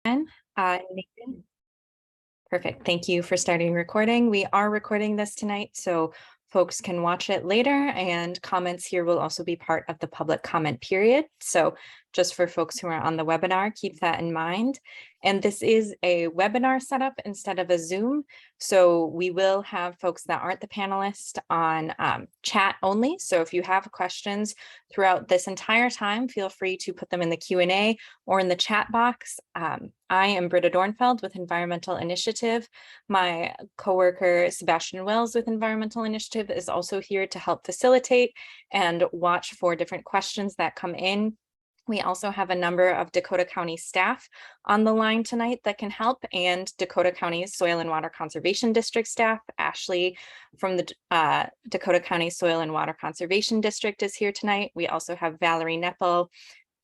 Nathan. Perfect. Thank you for starting recording. We are recording this tonight, so folks can watch it later, and comments here will also be part of the public comment period. So just for folks who are on the webinar, keep that in mind. And this is a webinar setup instead of a Zoom. So we will have folks that aren't the panelists on chat only. So if you have questions throughout this entire time, feel free to put them in the Q&A or in the chat box. I am Britta Dornfeld with Environmental Initiative. My coworker Sebastian Wells with Environmental Initiative is also here to help facilitate and watch for different questions that come in. We also have a number of Dakota County staff on the line tonight that can help, and Dakota County's Soil and Water Conservation District staff. Ashley from the Dakota County Soil and Water Conservation District is here tonight. We also have Valerie Neppel,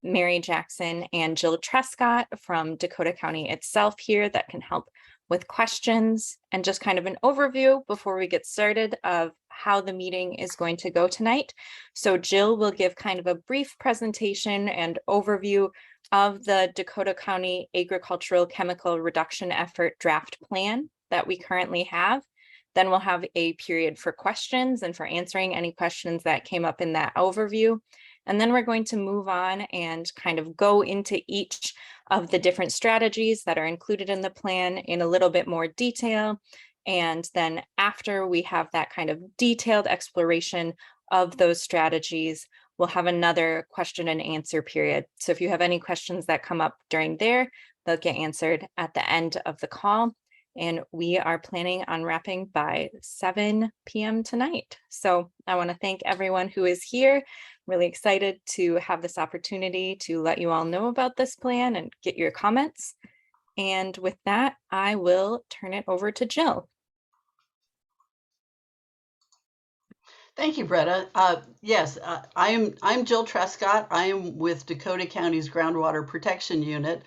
Mary Jackson, and Jill Trescott from Dakota County itself here that can help with questions, and just kind of an overview before we get started of how the meeting is going to go tonight. So Jill will give kind of a brief presentation and overview of the Dakota County Agricultural Chemical Reduction Effort draft plan that we currently have. Then we'll have a period for questions and for answering any questions that came up in that overview. And then we're going to move on and kind of go into each of the different strategies that are included in the plan in a little bit more detail. And then after we have that kind of detailed exploration of those strategies, we'll have another question and answer period. So if you have any questions that come up during there, they'll get answered at the end of the call. And we are planning on wrapping by 7 p.m. tonight. So I want to thank everyone who is here. Really excited to have this opportunity to let you all know about this plan and get your comments. And with that, I will turn it over to Jill. Thank you, Britta. Yes, I'm Jill Trescott. I am with Dakota County's Groundwater Protection Unit.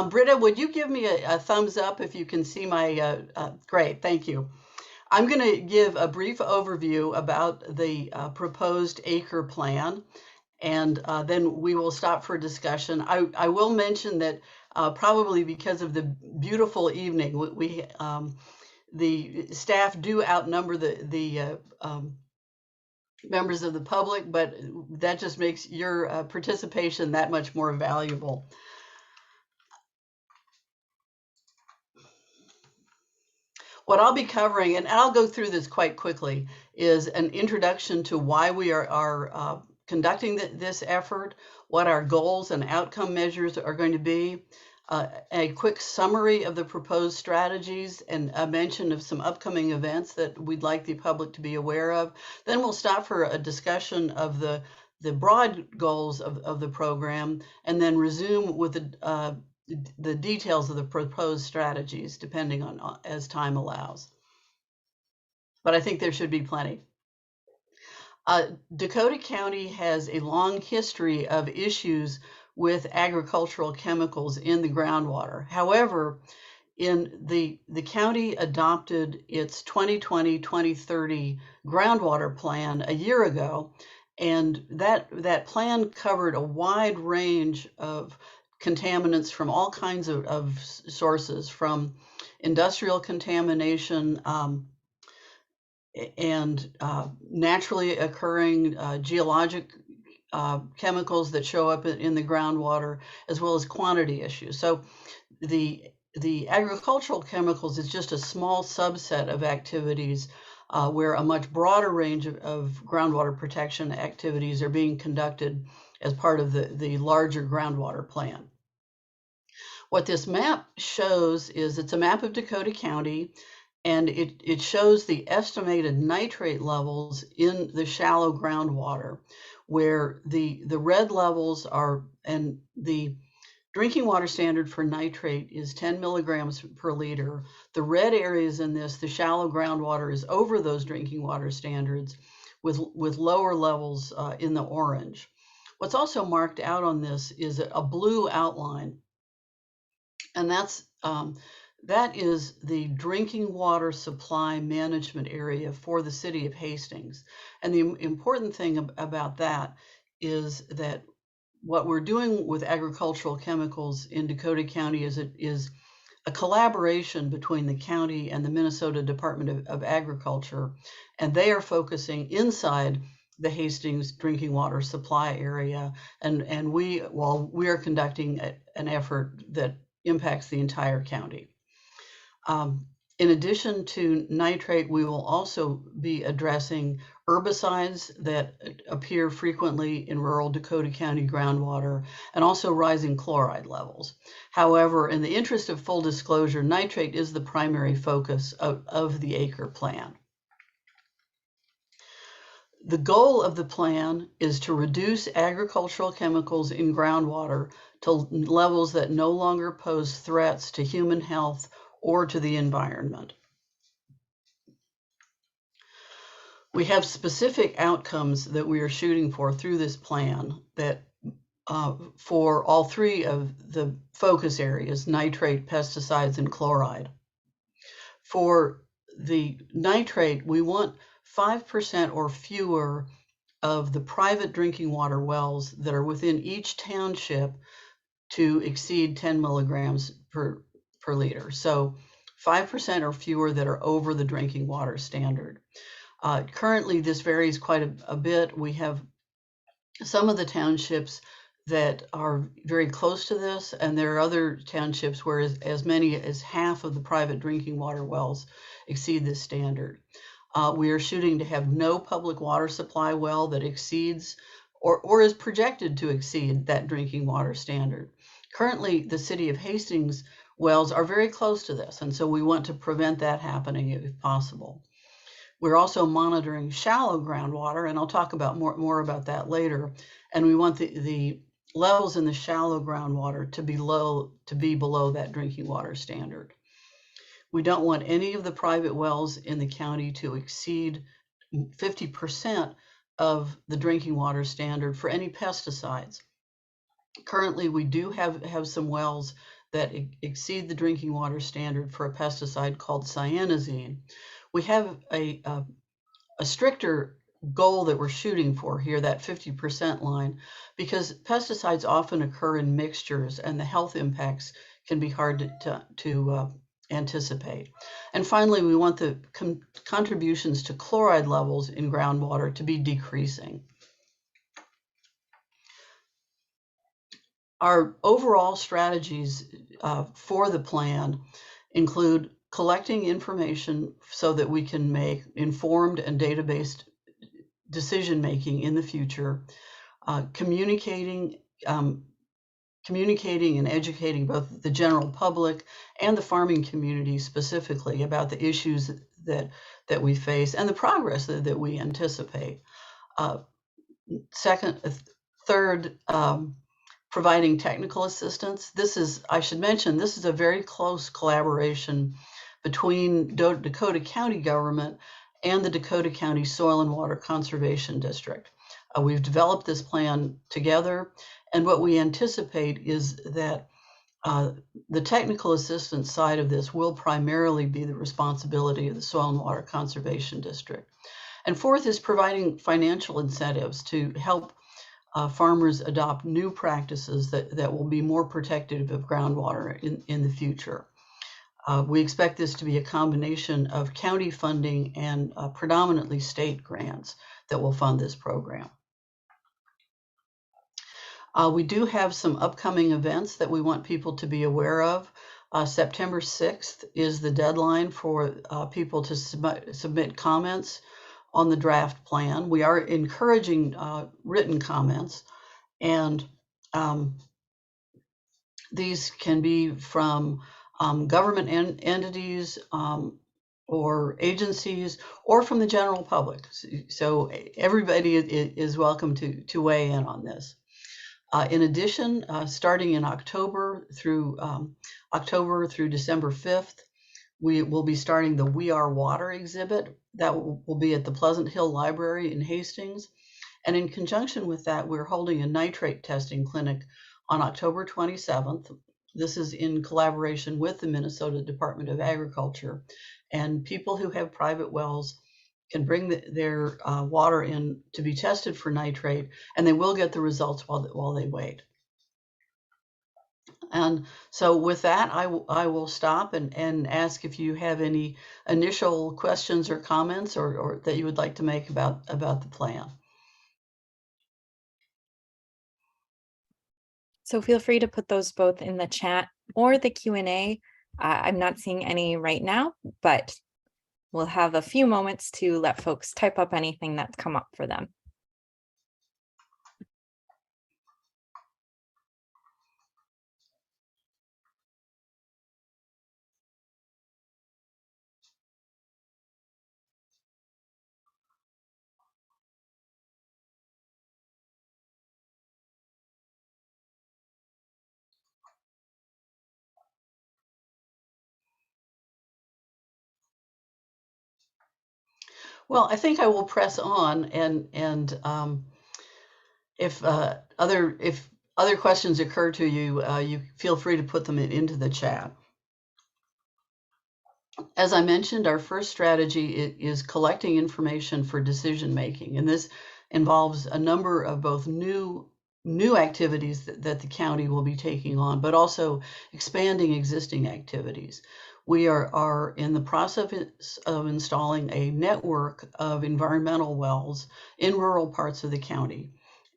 Britta, would you give me a thumbs up if you can see my, great, thank you. I'm going to give a brief overview about the proposed ACRE plan, and then we will stop for discussion. I will mention that probably because of the beautiful evening, the staff do outnumber the members of the public, but that just makes your participation that much more valuable. What I'll be covering, and I'll go through this quite quickly, is an introduction to why we are conducting this effort, what our goals and outcome measures are going to be, a quick summary of the proposed strategies, and a mention of some upcoming events that we'd like the public to be aware of. Then we'll stop for a discussion of the broad goals of the program, and then resume with the details of the proposed strategies, depending on as time allows. But I think there should be plenty. Dakota County has a long history of issues with agricultural chemicals in the groundwater. However, the county adopted its 2020-2030 groundwater plan a year ago, and that plan covered a wide range of contaminants from all kinds of sources, from industrial contamination and naturally occurring geologic chemicals that show up in the groundwater, as well as quantity issues. So the agricultural chemicals is just a small subset of activities where a much broader range of groundwater protection activities are being conducted as part of the larger groundwater plan. What this map shows is it's a map of Dakota County, and it shows the estimated nitrate levels in the shallow groundwater, where the red levels are, and the drinking water standard for nitrate is 10 milligrams per liter. The red areas in this, the shallow groundwater, is over those drinking water standards with lower levels in the orange. What's also marked out on this is a blue outline, and that is the drinking water supply management area for the city of Hastings. And the important thing about that is that what we're doing with agricultural chemicals in Dakota County is a collaboration between the county and the Minnesota Department of Agriculture, and they are focusing inside the Hastings drinking water supply area, and we are conducting an effort that impacts the entire county. In addition to nitrate, we will also be addressing herbicides that appear frequently in rural Dakota County groundwater, and also rising chloride levels. However, in the interest of full disclosure, nitrate is the primary focus of the ACRE plan. The goal of the plan is to reduce agricultural chemicals in groundwater to levels that no longer pose threats to human health or to the environment. We have specific outcomes that we are shooting for through this plan that for all three of the focus areas, nitrate, pesticides, and chloride. For the nitrate, we want 5% or fewer of the private drinking water wells that are within each township to exceed 10 milligrams per liter. So 5% or fewer that are over the drinking water standard. Currently, this varies quite a bit. We have some of the townships that are very close to this, and there are other townships where as many as half of the private drinking water wells exceed this standard. We are shooting to have no public water supply well that exceeds or is projected to exceed that drinking water standard. Currently, the city of Hastings wells are very close to this, and so we want to prevent that happening if possible. We're also monitoring shallow groundwater, and I'll talk about more about that later. And we want the levels in the shallow groundwater to be below that drinking water standard. We don't want any of the private wells in the county to exceed 50% of the drinking water standard for any pesticides. Currently, we do have some wells that exceed the drinking water standard for a pesticide called cyanazine. We have a stricter goal that we're shooting for here, that 50% line, because pesticides often occur in mixtures and the health impacts can be hard to anticipate. And finally, we want the contributions to chloride levels in groundwater to be decreasing. Our overall strategies for the plan include collecting information so that we can make informed and data-based decision-making in the future, communicating and educating both the general public and the farming community specifically about the issues that we face and the progress that we anticipate. Third, providing technical assistance. I should mention, this is a very close collaboration between Dakota County government and the Dakota County Soil and Water Conservation District. We've developed this plan together, and what we anticipate is that the technical assistance side of this will primarily be the responsibility of the Soil and Water Conservation District. And fourth is providing financial incentives to help farmers adopt new practices that will be more protective of groundwater in the future. We expect this to be a combination of county funding and predominantly state grants that will fund this program. We do have some upcoming events that we want people to be aware of. September 6th is the deadline for people to submit comments on the draft plan. We are encouraging written comments, and these can be from government entities or agencies, or from the general public. So everybody is welcome to weigh in on this. In addition, starting in October through December 5th, we will be starting the We Are Water exhibit. That will be at the Pleasant Hill Library in Hastings. And in conjunction with that, we're holding a nitrate testing clinic on October 27th. This is in collaboration with the Minnesota Department of Agriculture. And people who have private wells can bring their water in to be tested for nitrate, and they will get the results while they wait. And so with that, I will stop and ask if you have any initial questions or comments or that you would like to make about the plan. So feel free to put those both in the chat or the Q&A. I'm not seeing any right now, but we'll have a few moments to let folks type up anything that's come up for them. Well, I think I will press on, and if other questions occur to you, you feel free to put them into the chat. As I mentioned, our first strategy is collecting information for decision making, and this involves a number of both new activities that the county will be taking on, but also expanding existing activities. We are in the process of installing a network of environmental wells in rural parts of the county.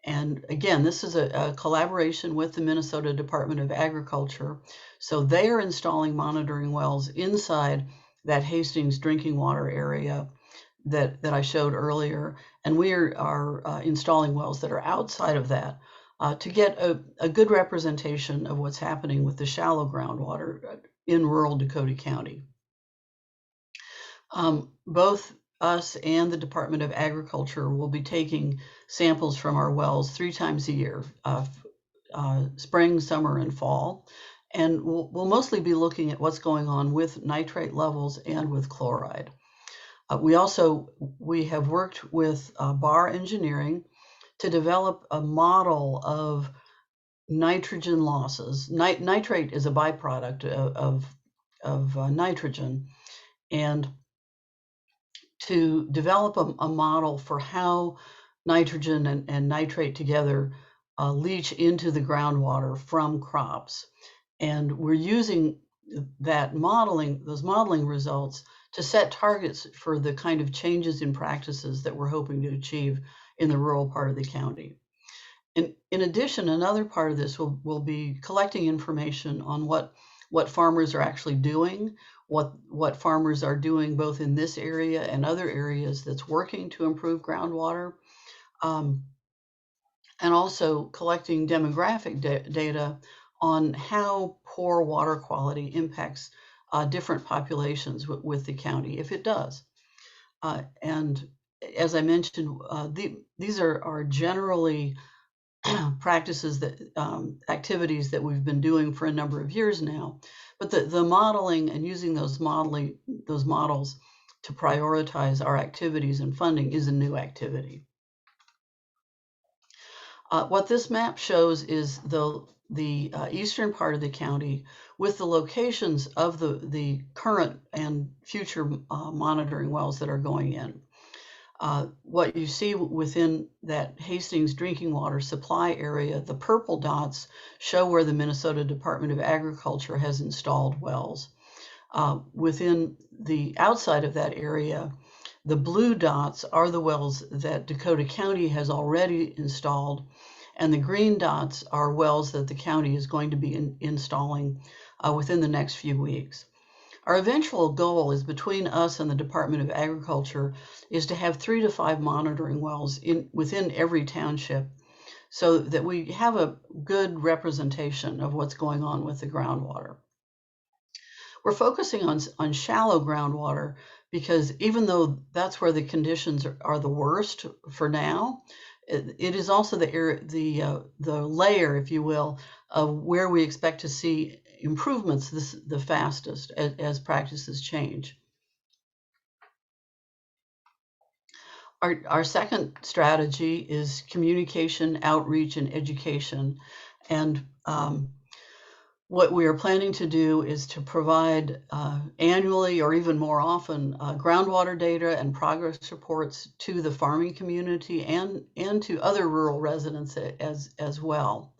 And again, this is a collaboration with the Minnesota Department of Agriculture. So they are installing monitoring wells inside that Hastings drinking water area that I showed earlier. And we are installing wells that are outside of that to get a good representation of what's happening with the shallow groundwater in rural Dakota County. Both us and the Department of Agriculture will be taking samples from our wells 3 times a year, spring, summer, and fall. And we'll mostly be looking at what's going on with nitrate levels and with chloride. We have worked with Bar Engineering to develop a model of nitrogen losses. Nitrate is a byproduct of nitrogen, and to develop a model for how nitrogen and nitrate together leach into the groundwater from crops. And we're using those modeling results to set targets for the kind of changes in practices that we're hoping to achieve in the rural part of the county. In addition, another part of this will be collecting information on what farmers are actually doing, what farmers are doing both in this area and other areas that's working to improve groundwater, and also collecting demographic data on how poor water quality impacts different populations with the county, if it does. And as I mentioned, these are generally practices activities that we've been doing for a number of years now, but the modeling and using those models to prioritize our activities and funding is a new activity. What this map shows is the eastern part of the county with the locations of the current and future monitoring wells that are going in. What you see within that Hastings drinking water supply area, the purple dots show where the Minnesota Department of Agriculture has installed wells. Within the outside of that area, the blue dots are the wells that Dakota County has already installed, and the green dots are wells that the county is going to be installing within the next few weeks. Our eventual goal is between us and the Department of Agriculture is to have 3 to 5 monitoring wells within every township so that we have a good representation of what's going on with the groundwater. We're focusing on shallow groundwater because even though that's where the conditions are the worst for now, it is also the layer, if you will, of where we expect to see improvements the fastest as practices change. Our second strategy is communication, outreach, and education. And What we are planning to do is to provide annually or even more often groundwater data and progress reports to the farming community and to other rural residents as well.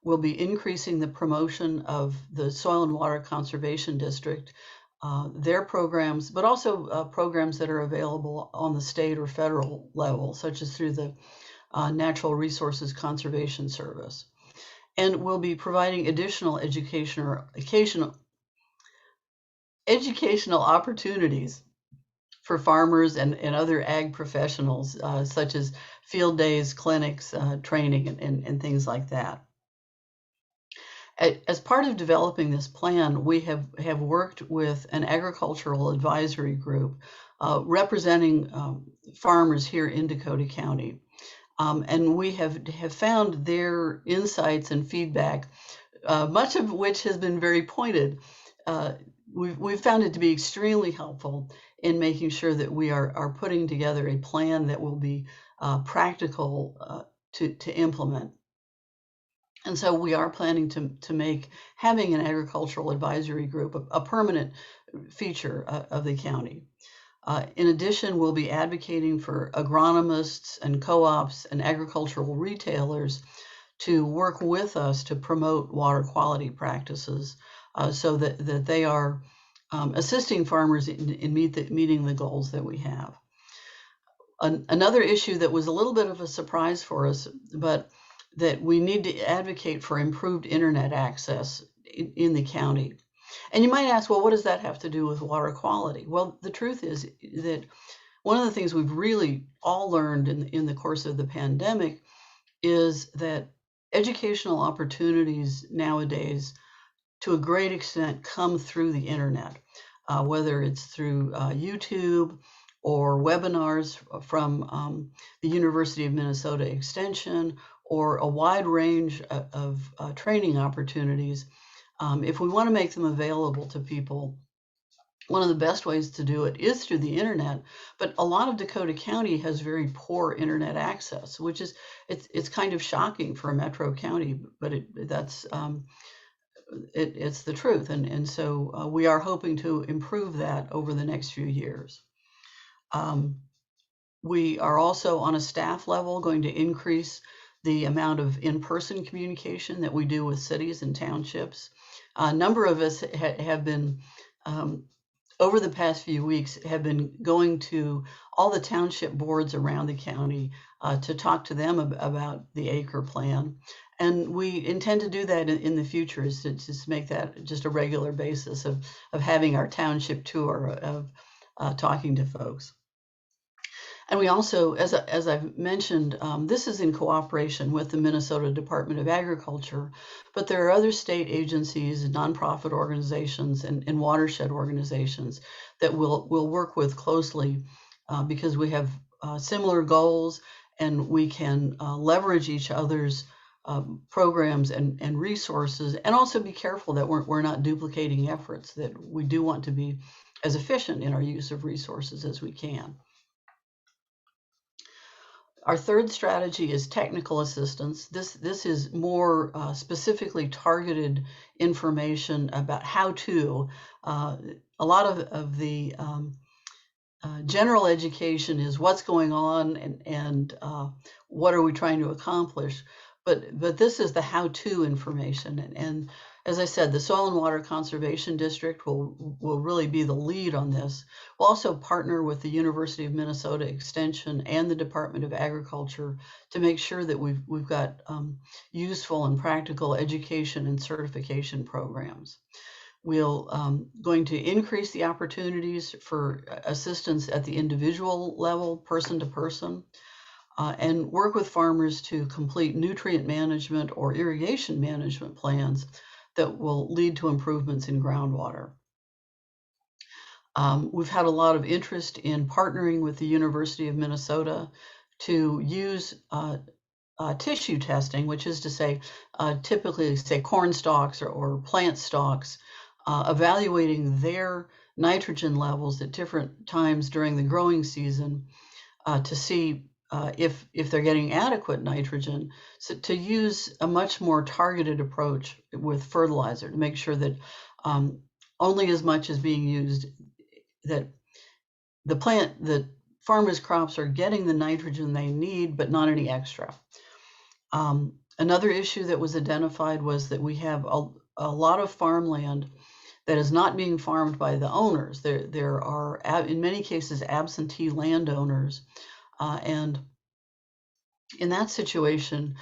We'll be increasing the promotion of the Soil and Water Conservation District, their programs, but also programs that are available on the state or federal level, such as through the Natural Resources Conservation Service. And we'll be providing additional educational opportunities for farmers and other ag professionals, such as field days, clinics, training, and things like that. As part of developing this plan, we have worked with an agricultural advisory group representing farmers here in Dakota County. And we have found their insights and feedback, much of which has been very pointed. We've found it to be extremely helpful in making sure that we are putting together a plan that will be practical to implement. And so we are planning to make having an agricultural advisory group a permanent feature of the county. In addition, we'll be advocating for agronomists and co-ops and agricultural retailers to work with us to promote water quality practices so that they are assisting farmers in meeting the goals that we have. Another issue that was a little bit of a surprise for us, but that we need to advocate for improved internet access in the county. And you might ask, well, what does that have to do with water quality? Well, the truth is that one of the things we've really all learned in the course of the pandemic is that educational opportunities nowadays, to a great extent, come through the internet, whether it's through YouTube or webinars from the University of Minnesota Extension, or a wide range of training opportunities. If we want to make them available to people, one of the best ways to do it is through the internet, but a lot of Dakota County has very poor internet access, which is, it's kind of shocking for a metro county, but it's the truth. And so we are hoping to improve that over the next few years. We are also on a staff level going to increase the amount of in-person communication that we do with cities and townships. A number of us have been, over the past few weeks, have been going to all the township boards around the county to talk to them about the ACRE plan. And we intend to do that in the future, is to just make that just a regular basis of having our township tour of talking to folks. And we also, as I've mentioned, this is in cooperation with the Minnesota Department of Agriculture, but there are other state agencies, nonprofit organizations, and watershed organizations that we'll work with closely because we have similar goals, and we can leverage each other's programs and resources, and also be careful that we're not duplicating efforts, that we do want to be as efficient in our use of resources as we can. Our third strategy is technical assistance. This is more specifically targeted information about how to. A lot of the general education is what's going on and what are we trying to accomplish. But this is the how-to information. And as I said, the Soil and Water Conservation District will really be the lead on this. We'll also partner with the University of Minnesota Extension and the Department of Agriculture to make sure that we've got useful and practical education and certification programs. We'll going to increase the opportunities for assistance at the individual level, person to person, and work with farmers to complete nutrient management or irrigation management plans that will lead to improvements in groundwater. We've had a lot of interest in partnering with the University of Minnesota to use tissue testing, which is to say, typically say corn stalks or plant stalks, evaluating their nitrogen levels at different times during the growing season to see if they're getting adequate nitrogen, so to use a much more targeted approach with fertilizer to make sure that only as much is being used, that the farmers' crops are getting the nitrogen they need, but not any extra. Another issue that was identified was that we have a lot of farmland that is not being farmed by the owners. There are, in many cases, absentee landowners, and in that situation,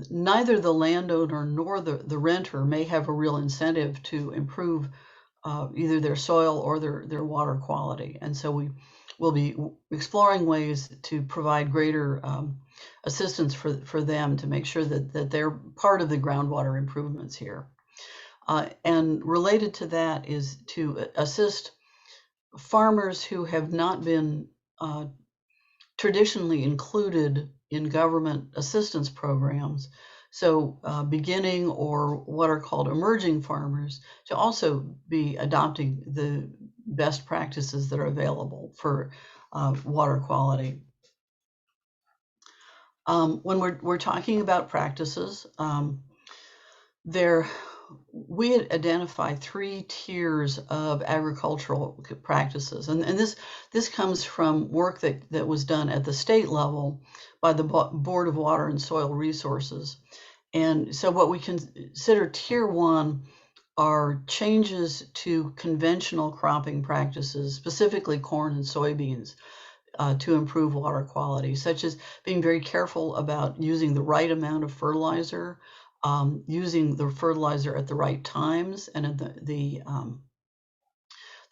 neither the landowner nor the renter may have a real incentive to improve either their soil or their water quality. And so we will be exploring ways to provide greater assistance for them to make sure that they're part of the groundwater improvements here. And related to that is to assist farmers who have not been traditionally included in government assistance programs. So beginning or what are called emerging farmers to also be adopting the best practices that are available for water quality. When we're talking about practices, we had identified 3 tiers of agricultural practices, and this comes from work that was done at the state level by the Board of Water and Soil Resources. And so what we consider tier 1 are changes to conventional cropping practices, specifically corn and soybeans, to improve water quality, such as being very careful about using the right amount of fertilizer, using the fertilizer at the right times and at the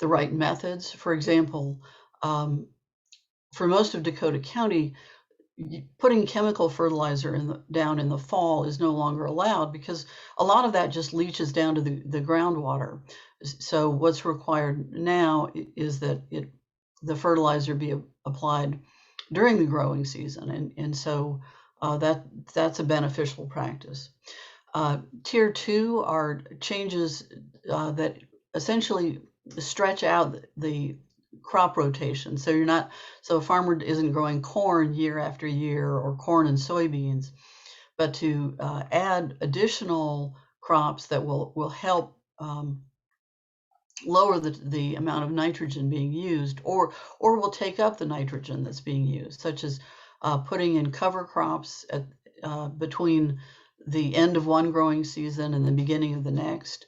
right methods. For example, for most of Dakota County, putting chemical fertilizer down in the fall is no longer allowed because a lot of that just leaches down to the groundwater. So what's required now is that the fertilizer be applied during the growing season, and so that's a beneficial practice. Tier 2 are changes that essentially stretch out the crop rotation. So a farmer isn't growing corn year after year or corn and soybeans, but to add additional crops that will help lower the amount of nitrogen being used, or will take up the nitrogen that's being used, such as putting in cover crops between the end of one growing season and the beginning of the next.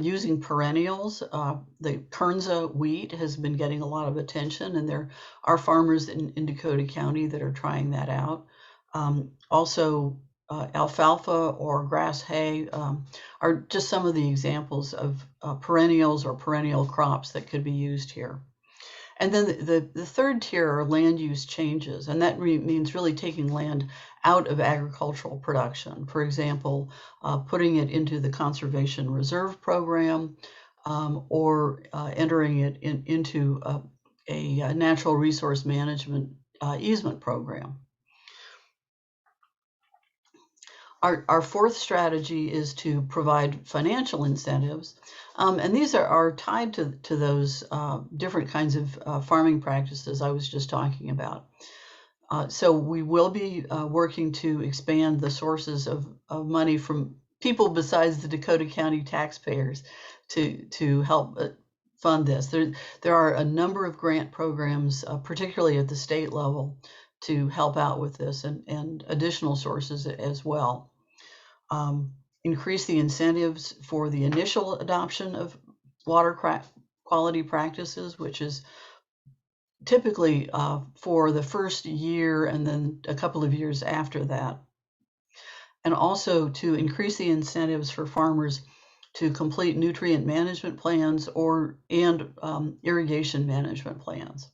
Using perennials, the Kernza wheat has been getting a lot of attention, and there are farmers in Dakota County that are trying that out. Also, alfalfa or grass hay are just some of the examples of perennials or perennial crops that could be used here. And then the third tier are land use changes, and that means really taking land out of agricultural production. For example, putting it into the Conservation Reserve Program, or entering it into a natural resource management easement program. Our fourth strategy is to provide financial incentives, and these are tied to those different kinds of farming practices I was just talking about. So we will be working to expand the sources of money from people besides the Dakota County taxpayers to help fund this. There are a number of grant programs, particularly at the state level, to help out with this, and additional sources as well. Increase the incentives for the initial adoption of water quality practices, which is typically for the first year and then a couple of years after that. And also to increase the incentives for farmers to complete nutrient management plans and irrigation management plans.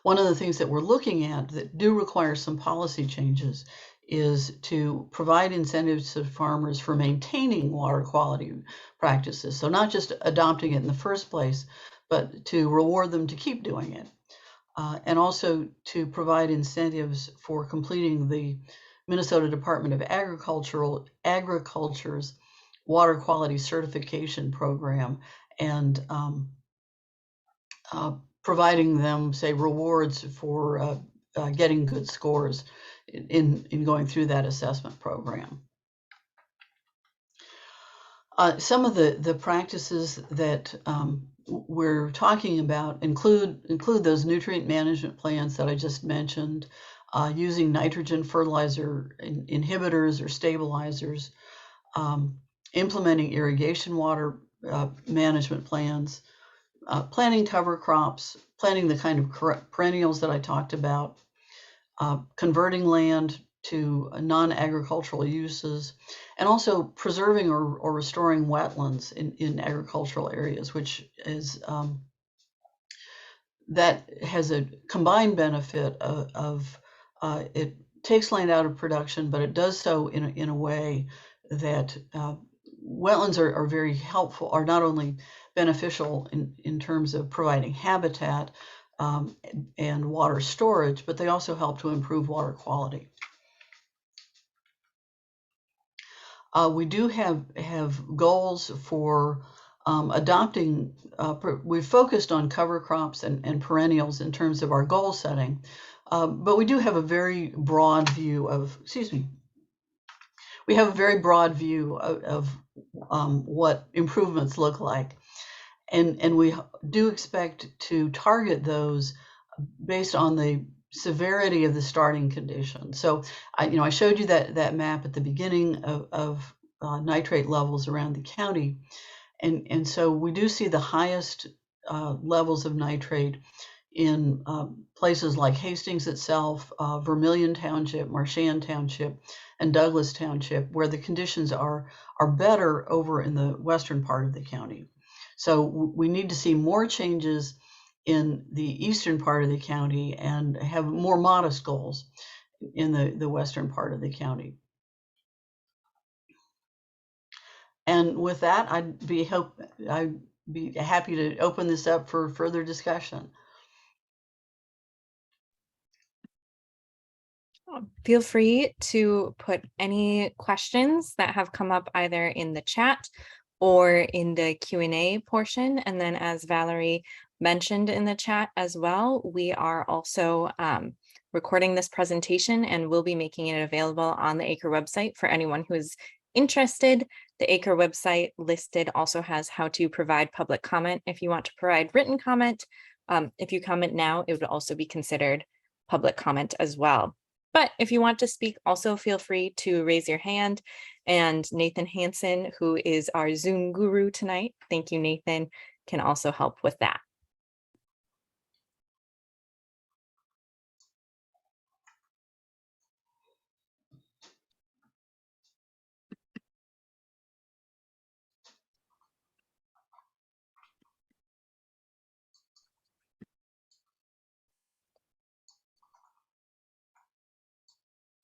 One of the things that we're looking at that do require some policy changes is to provide incentives to farmers for maintaining water quality practices. So not just adopting it in the first place, but to reward them to keep doing it. And also to provide incentives for completing the Minnesota Department of Agriculture's water quality certification program, and providing them, say, rewards for getting good scores in going through that assessment program. Some of the practices that we're talking about include those nutrient management plans that I just mentioned, using nitrogen fertilizer inhibitors or stabilizers, implementing irrigation water management plans, planting cover crops, planting the kind of perennials that I talked about, converting land to non-agricultural uses, and also preserving or restoring wetlands in agricultural areas, which is that has a combined benefit of it takes land out of production, but it does so in a way that wetlands are very helpful, are not only beneficial in terms of providing habitat and water storage, but they also help to improve water quality. We do have goals for adopting, we've focused on cover crops and perennials in terms of our goal setting, but we do have a very broad view of, we have a very broad view of what improvements look like. And we do expect to target those based on the severity of the starting condition. So I showed you that map at the beginning of nitrate levels around the county. And so we do see the highest levels of nitrate in places like Hastings itself, Vermilion Township, Marchand Township, and Douglas Township, where the conditions are better over in the western part of the county. So we need to see more changes in the eastern part of the county and have more modest goals in the western part of the county. And with that, I'd be happy to open this up for further discussion. Feel free to put any questions that have come up either in the chat or in the Q&A portion. And then, as Valerie mentioned in the chat as well, we are also recording this presentation and we'll be making it available on the ACRE website for anyone who is interested. The ACRE website listed also has how to provide public comment if you want to provide written comment. If you comment now, it would also be considered public comment as well. But if you want to speak, also feel free to raise your hand. And Nathan Hansen, who is our Zoom guru tonight, thank you, Nathan, can also help with that.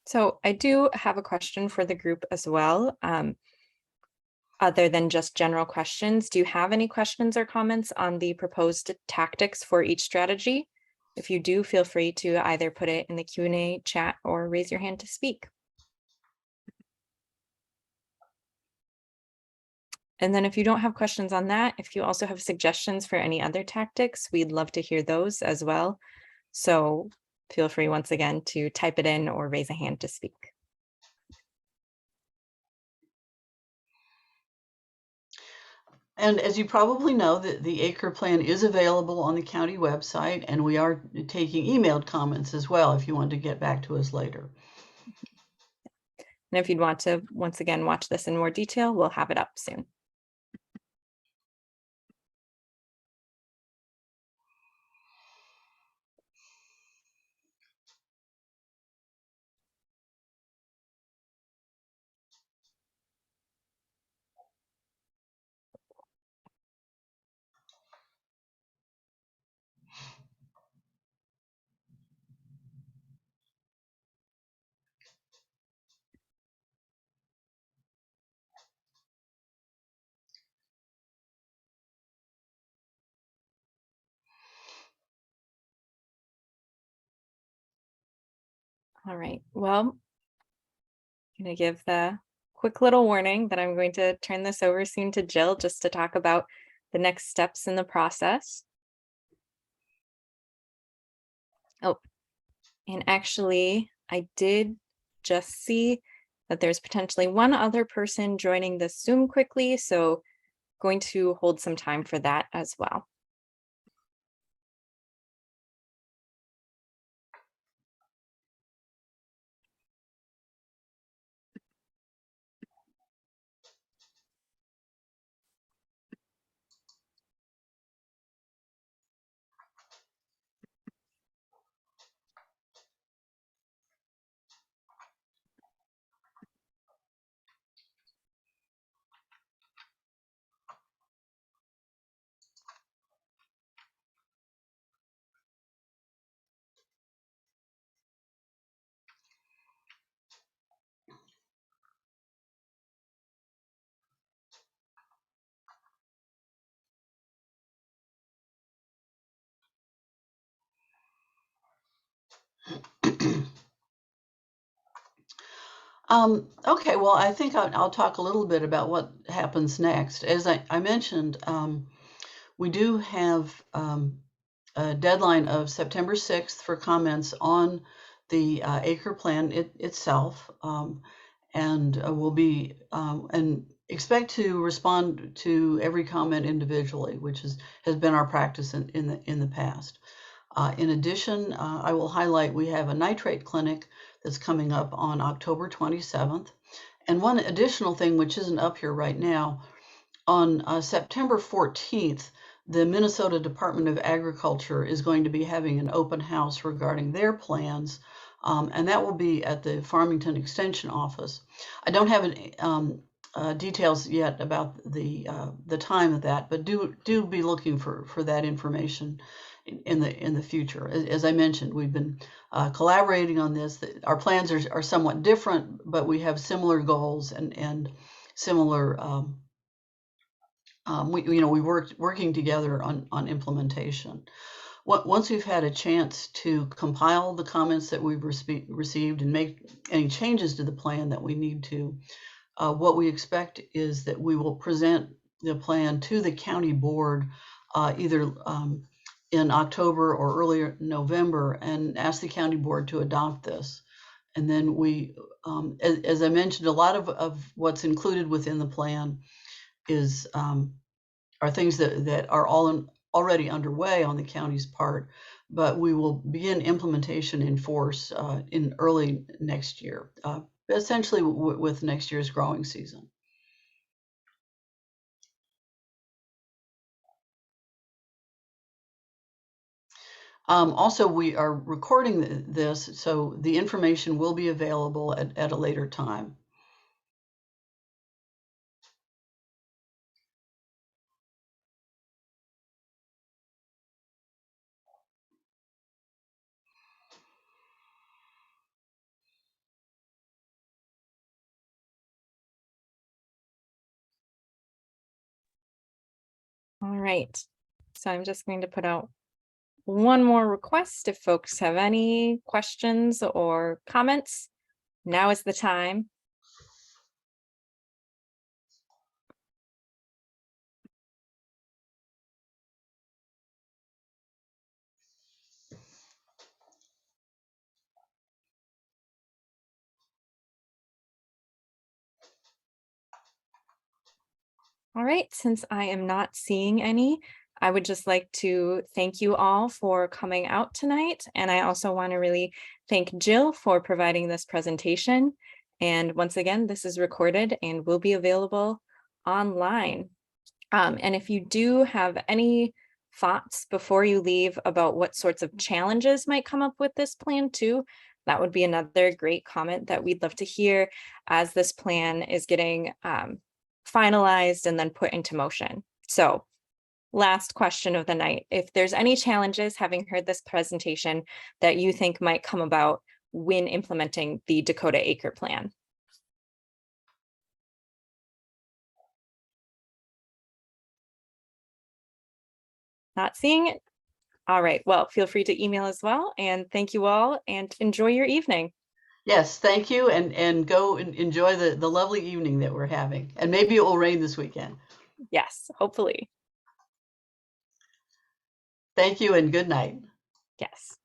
So I do have a question for the group as well. Other than just general questions, do you have any questions or comments on the proposed tactics for each strategy? If you do, feel free to either put it in the Q&A chat or raise your hand to speak. And then if you don't have questions on that, if you also have suggestions for any other tactics, we'd love to hear those as well. So feel free once again to type it in or raise a hand to speak. And as you probably know, the ACRE plan is available on the county website, and we are taking emailed comments as well if you want to get back to us later. And if you'd want to, once again, watch this in more detail, we'll have it up soon. All right, well, I'm going to give the quick little warning that I'm going to turn this over soon to Jill just to talk about the next steps in the process. Oh, And actually, I did just see that there's potentially one other person joining this Zoom quickly, so going to hold some time for that as well. Okay, well, I think I'll talk a little bit about what happens next. As I mentioned, we do have a deadline of September 6th for comments on the ACRE plan itself, and we'll be and expect to respond to every comment individually, which has been our practice in the past. In addition, I will highlight we have a nitrate clinic that's coming up on October 27th. And one additional thing, which isn't up here right now, on September 14th, the Minnesota Department of Agriculture is going to be having an open house regarding their plans, and that will be at the Farmington Extension Office. I don't have any details yet about the time of that, but do be looking for that information in the future. As I mentioned, we've been collaborating on this. Our plans are somewhat different, but we have similar goals and similar. We working together on implementation. Once we've had a chance to compile the comments that we've received and make any changes to the plan that we need to, what we expect is that we will present the plan to the county board either in October or earlier November and ask the county board to adopt this. And then we, as I mentioned, a lot of what's included within the plan is are things that are already underway on the county's part, but we will begin implementation in force in early next year, essentially with next year's growing season. Also, we are recording this, so the information will be available at a later time. All right, so I'm just going to put out one more request. If folks have any questions or comments, now is the time. All right, since I am not seeing any, I would just like to thank you all for coming out tonight. And I also want to really thank Jill for providing this presentation. And once again, this is recorded and will be available online. And if you do have any thoughts before you leave about what sorts of challenges might come up with this plan too, that would be another great comment that we'd love to hear as this plan is getting finalized and then put into motion. So last question of the night, if there's any challenges having heard this presentation that you think might come about when implementing the Dakota ACRE plan. Not seeing it. All right, well, feel free to email as well, and thank you all and enjoy your evening. Yes, thank you, and go and enjoy the lovely evening that we're having. And maybe it will rain this weekend. Yes, hopefully. Thank you and good night. Yes.